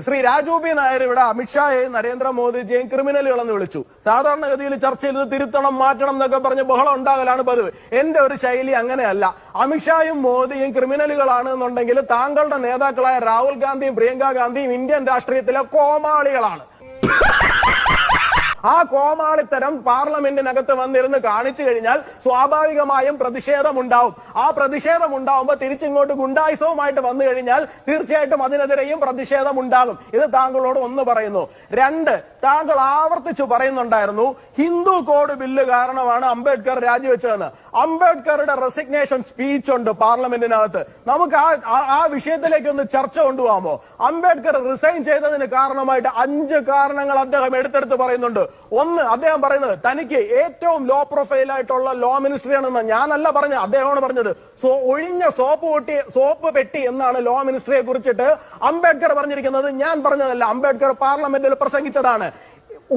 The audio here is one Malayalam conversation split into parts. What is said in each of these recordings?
ശ്രീ രാജു ബി നായർ ഇവിടെ അമിത്ഷായെയും നരേന്ദ്രമോദിജിയെയും ക്രിമിനലുകളെന്ന് വിളിച്ചു. സാധാരണഗതിയിൽ ചർച്ചയിൽ ഇത് തിരുത്തണം, മാറ്റണം എന്നൊക്കെ പറഞ്ഞ് ബഹളം ഉണ്ടാകലാണ് പതിവ്. എന്റെ ഒരു ശൈലി അങ്ങനെയല്ല. അമിത്ഷായും മോദിയും ക്രിമിനലുകളാണ് എന്നുണ്ടെങ്കിൽ താങ്കളുടെ നേതാക്കളായ രാഹുൽ ഗാന്ധിയും പ്രിയങ്ക ഗാന്ധിയും ഇന്ത്യൻ രാഷ്ട്രീയത്തിലെ കോമാളികളാണ്. ആ കോമാളിത്തരം പാർലമെന്റിനകത്ത് വന്നിരുന്ന് കാണിച്ചു കഴിഞ്ഞാൽ സ്വാഭാവികമായും പ്രതിഷേധമുണ്ടാവും. ആ പ്രതിഷേധമുണ്ടാവുമ്പോൾ തിരിച്ചിങ്ങോട്ട് ഗുണ്ടായുസവുമായിട്ട് വന്നു കഴിഞ്ഞാൽ തീർച്ചയായിട്ടും അതിനെതിരെയും പ്രതിഷേധമുണ്ടാകും. ഇത് താങ്കളോട് ഒന്ന് പറയുന്നു. രണ്ട്, താങ്കൾ ആവർത്തിച്ചു പറയുന്നുണ്ടായിരുന്നു ഹിന്ദു കോഡ് ബില്ല് കാരണമാണ് അംബേദ്കർ രാജിവെച്ചതെന്ന്. അംബേദ്കറുടെ റെസിഗ്നേഷൻ സ്പീച്ച് ഉണ്ട് പാർലമെന്റിനകത്ത്. നമുക്ക് ആ വിഷയത്തിലേക്ക് ഒന്ന് ചർച്ച കൊണ്ടുപോകാമോ? അംബേദ്കർ റിസൈൻ ചെയ്തതിന് കാരണമായിട്ട് 5 കാരണങ്ങൾ അദ്ദേഹം എടുത്തെടുത്ത് പറയുന്നുണ്ട്. ഒന്ന്, അദ്ദേഹം പറയുന്നത് തനിക്ക് ഏറ്റവും ലോ പ്രൊഫൈൽ ആയിട്ടുള്ള ലോ മിനിസ്ട്രി ആണെന്ന്. ഞാനല്ല പറഞ്ഞത്, അദ്ദേഹമാണ് പറഞ്ഞത്. ഒഴിഞ്ഞ സോപ്പ് പെട്ടി എന്നാണ് ലോ മിനിസ്ട്രിയെ കുറിച്ചിട്ട് അംബേദ്കർ പറഞ്ഞിരിക്കുന്നത്. ഞാൻ പറഞ്ഞതല്ല, അംബേദ്കർ പാർലമെന്റിൽ പ്രസംഗിച്ചതാണ്.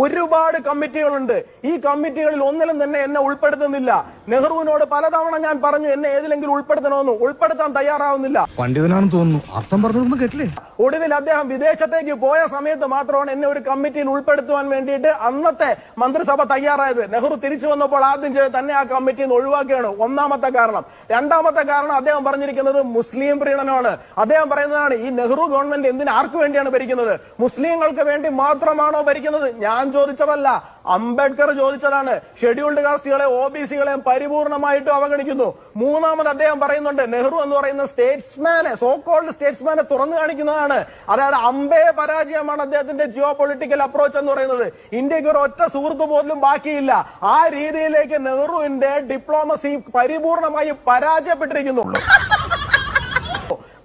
ഒരുപാട് കമ്മിറ്റികളുണ്ട്. ഈ കമ്മിറ്റികളിൽ ഒന്നിലും തന്നെ എന്നെ ഉൾപ്പെടുത്തുന്നില്ല. നെഹ്റുവിനോട് പലതവണ ഞാൻ പറഞ്ഞു എന്നെ ഏതിലെങ്കിലും ഉൾപ്പെടുത്തണമെന്ന്. ഉൾപ്പെടുത്താൻ തയ്യാറാവുന്നില്ല. പണ്ഡിതനാണെന്ന് തോന്നുന്നു. അർത്ഥം പറഞ്ഞൊന്നും കേട്ടില്ലേ? ഒടുവിൽ അദ്ദേഹം വിദേശത്തേക്ക് പോയ സമയത്ത് മാത്രമാണ് എന്നെ ഒരു കമ്മിറ്റിയിൽ ഉൾപ്പെടുത്തുവാൻ വേണ്ടിയിട്ട് അന്നത്തെ മന്ത്രിസഭ തയ്യാറായത്. നെഹ്റു തിരിച്ചു വന്നപ്പോൾ ആദ്യം ചെയ്ത് തന്നെ ആ കമ്മിറ്റിയിൽ നിന്ന് ഒഴിവാക്കുകയാണ്. ഒന്നാമത്തെ കാരണം. രണ്ടാമത്തെ കാരണം അദ്ദേഹം പറഞ്ഞിരിക്കുന്നത് മുസ്ലിം പ്രീണനമാണ്. അദ്ദേഹം പറയുന്നതാണ് ഈ നെഹ്റു ഗവൺമെന്റ് എന്തിന് ആർക്ക് വേണ്ടിയാണ് ഭരിക്കുന്നത്? മുസ്ലിങ്ങൾക്ക് വേണ്ടി മാത്രമാണോ ഭരിക്കുന്നത്? ഞാൻ ചോദിച്ചതല്ല, അംബേദ്കർ ചോദിച്ചതാണ്. ഷെഡ്യൂൾഡ് കാസ്റ്റുകളെ OBC-കളെയും പരിപൂർണമായിട്ടും അവഗണിക്കുന്നു. മൂന്നാമത് അദ്ദേഹം പറയുന്നുണ്ട് നെഹ്റു എന്ന് പറയുന്ന സ്റ്റേറ്റ്സ്മാനെ, സോ കോൾഡ് സ്റ്റേറ്റ്സ്മാനെ തുറന്നു കാണിക്കുന്നതാണ്. അതായത് അമ്പേ പരാജയമാണ് അദ്ദേഹത്തിന്റെ ജിയോ പൊളിറ്റിക്കൽ അപ്രോച്ച് എന്ന് പറയുന്നത്. ഇന്ത്യക്ക് ഒരു ഒറ്റ സുഹൃത്ത് പോലും ബാക്കിയില്ല. ആ രീതിയിലേക്ക് നെഹ്റുവിന്റെ ഡിപ്ലോമസി പരിപൂർണമായി പരാജയപ്പെട്ടിരിക്കുന്നു.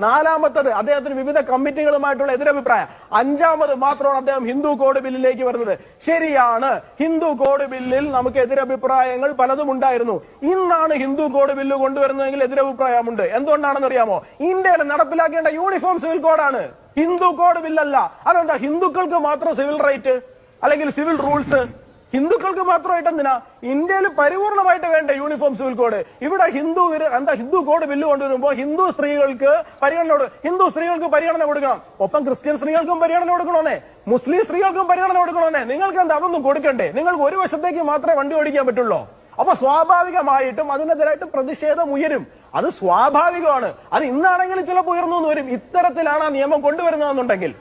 നാലാമത്തത്, അദ്ദേഹത്തിന് വിവിധ കമ്മിറ്റികളുമായിട്ടുള്ള എതിരഭിപ്രായം. അഞ്ചാമത് മാത്രമാണ് അദ്ദേഹം ഹിന്ദു കോഡ് ബില്ലിലേക്ക് വരുന്നത്. ശരിയാണ്, ഹിന്ദു കോഡ് ബില്ലിൽ നമുക്ക് എതിരഭിപ്രായങ്ങൾ പലതും ഉണ്ടായിരുന്നു. ഇന്നാണ് ഹിന്ദു കോഡ് ബില്ല് കൊണ്ടുവരുന്നതെങ്കിൽ എതിരഭിപ്രായമുണ്ട്. എന്തുകൊണ്ടാണെന്ന് അറിയാമോ? ഇന്ത്യയിൽ നടപ്പിലാക്കേണ്ട യൂണിഫോം സിവിൽ കോഡാണ്, ഹിന്ദു കോഡ് ബില്ലല്ല. അതെന്താ ഹിന്ദുക്കൾക്ക് മാത്രം സിവിൽ റൈറ്റ് അല്ലെങ്കിൽ സിവിൽ റൂൾസ്? ഹിന്ദുക്കൾക്ക് മാത്രമായിട്ട് എന്തിനാ? ഇന്ത്യയിൽ പരിപൂർണമായിട്ട് വേണ്ട യൂണിഫോം സിവിൽ കോഡ്. ഇവിടെ ഹിന്ദു കോഡ് ബില്ല് കൊണ്ടുവരുമ്പോൾ ഹിന്ദു സ്ത്രീകൾക്ക് പരിഗണന കൊടുക്കണം. ഒപ്പം ക്രിസ്ത്യൻ സ്ത്രീകൾക്കും പരിഗണന കൊടുക്കണോന്നേ, മുസ്ലിം സ്ത്രീകൾക്കും പരിഗണന കൊടുക്കണോന്നേ. നിങ്ങൾക്ക് എന്താ അതൊന്നും കൊടുക്കണ്ടേ? നിങ്ങൾക്ക് ഒരു വശത്തേക്ക് മാത്രമേ വണ്ടി ഓടിക്കാൻ പറ്റുള്ളൂ. അപ്പൊ സ്വാഭാവികമായിട്ടും അതിനെതിരായിട്ട് പ്രതിഷേധം ഉയരും. അത് സ്വാഭാവികമാണ്. അത് ഇന്നാണെങ്കിലും ചിലപ്പോൾ ഉയർന്നു വരും. ഇത്തരത്തിലാണ് ആ നിയമം കൊണ്ടുവരുന്നതെന്നുണ്ടെങ്കിൽ